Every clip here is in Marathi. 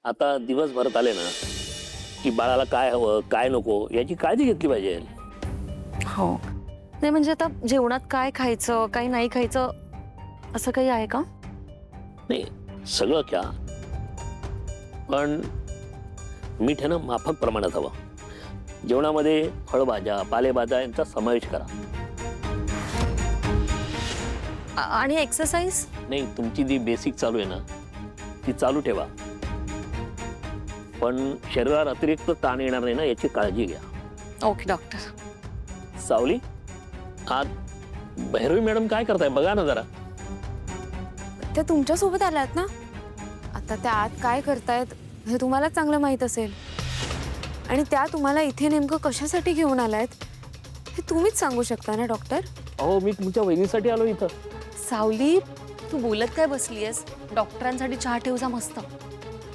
आता दिवसभरात आले ना की बाळाला काय हवं काय नको याची काळजी घेतली पाहिजे. हो, नाही म्हणजे आता जेवणात काय खायचं काय नाही खायचं असं काही आहे का? नाही सगळं क्या, पण मीठ आहे ना माफक प्रमाणात हवं. जेवणामध्ये फळभाज्या पालेभाज्या यांचा समावेश करा. आणि एक्सरसाइज? नाही, तुमची जी बेसिक चालू आहे ना ती चालू ठेवा, पण शरीरावर अतिरिक्त ताण येणार नाही ना याची काळजी घ्या. Okay doctor. सावली, आज भैरवी मॅडम काय करताय बघा ना जरा. त्या तुमच्या सोबत आल्यात ना, आता त्या आत काय करतायत हे तुम्हाला चांगलं माहित असेल, आणि त्या तुम्हाला इथे नेमकं कशासाठी घेऊन आलायत हे तुम्हीच सांगू शकता ना डॉक्टर. अहो मी तुमच्या वहिनीसाठी आलो इथं. सावली, तू बोलत काय बसलीयस? डॉक्टरांसाठी चहा ठेव जा मस्त.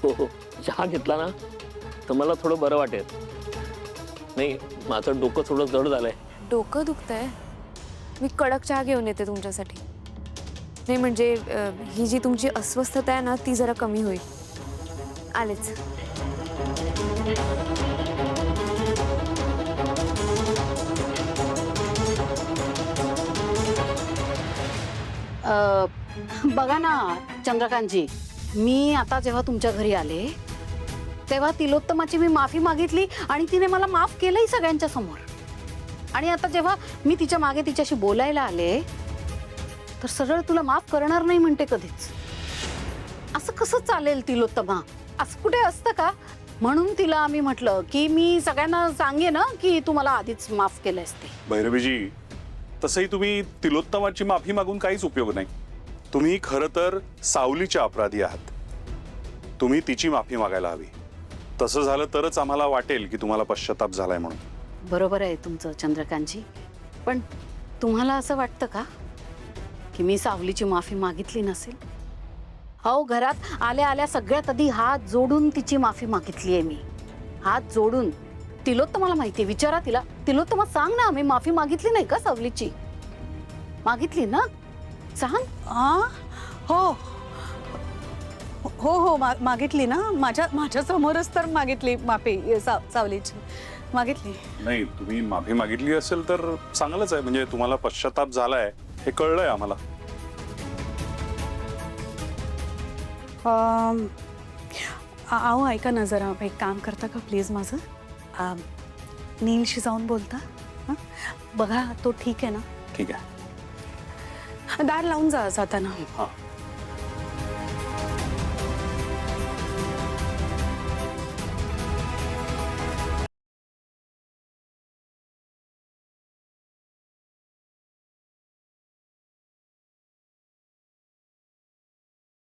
हो, चहा घेतला ना तर मला थोडं बरं वाटेल. नाही, माझं डोकं थोडं जड झालंय. डोकं दुखतंय? मी कडक चहा घेऊन येते तुमच्यासाठी. नाही म्हणजे ही जी तुमची अस्वस्थता आहे ना ती जरा कमी होईल. आलेच. बघा ना चंद्रकांतजी, मी आता जेव्हा तुमच्या घरी आले तेव्हा तिलोत्तमाची मी माफी मागितली आणि तिने मला माफ केलंही सगळ्यांच्या समोर. आणि आता जेव्हा मी तिच्या मागे तिच्याशी बोलायला आले तर सरळ तुला माफ करणार नाही म्हणते कधीच. असं कसं चालेल तिलोत्तमा? असं कुठे असतं का? म्हणून तिला आम्ही म्हटलं की मी सगळ्यांना सांगेन ना की तू मला आधीच माफ केलं असते. भैरवीजी, तसंही तुम्ही तिलोत्तमाची माफी मागून काहीच उपयोग नाही. तुम्ही खरं तर सावलीच्या अपराधी आहात. तुम्ही तिची माफी मागायला हवी. तसं झालं तरच आम्हाला वाटेल की तुम्हाला पश्चाताप झालाय म्हणून. बरोबर आहे तुमचं चंद्रकांतजी, पण तुम्हाला असं वाटतं का की मी सावलीची माफी मागितली नसेल? अहो, घरात आल्या आल्या सगळ्यात आधी हात जोडून तिची माफी मागितली आहे मी. हात जोडून. तिलोत्तमाला माहिती आहे, विचारा तिला. तिलोत्तमा सांग ना, मी माफी मागितली नाही का सावलीची? मागितली ना? सांग. हो हो हो मागितली ना. माझ्या समोरच तर मागितली माफी सावलीची. मागितली. नाही, तुम्ही माफी मागितली असेल तर चांगलंच आहे. म्हणजे तुम्हाला पश्चाताप झालाय हे कळलंय आम्हाला. अहो ऐका ना जरा, एक काम करता का प्लीज माझं? नीलशी जाऊन बोलता? हां, बघा तो ठीक आहे ना? ठीक आहे. दार लावून जा जाताना. हां.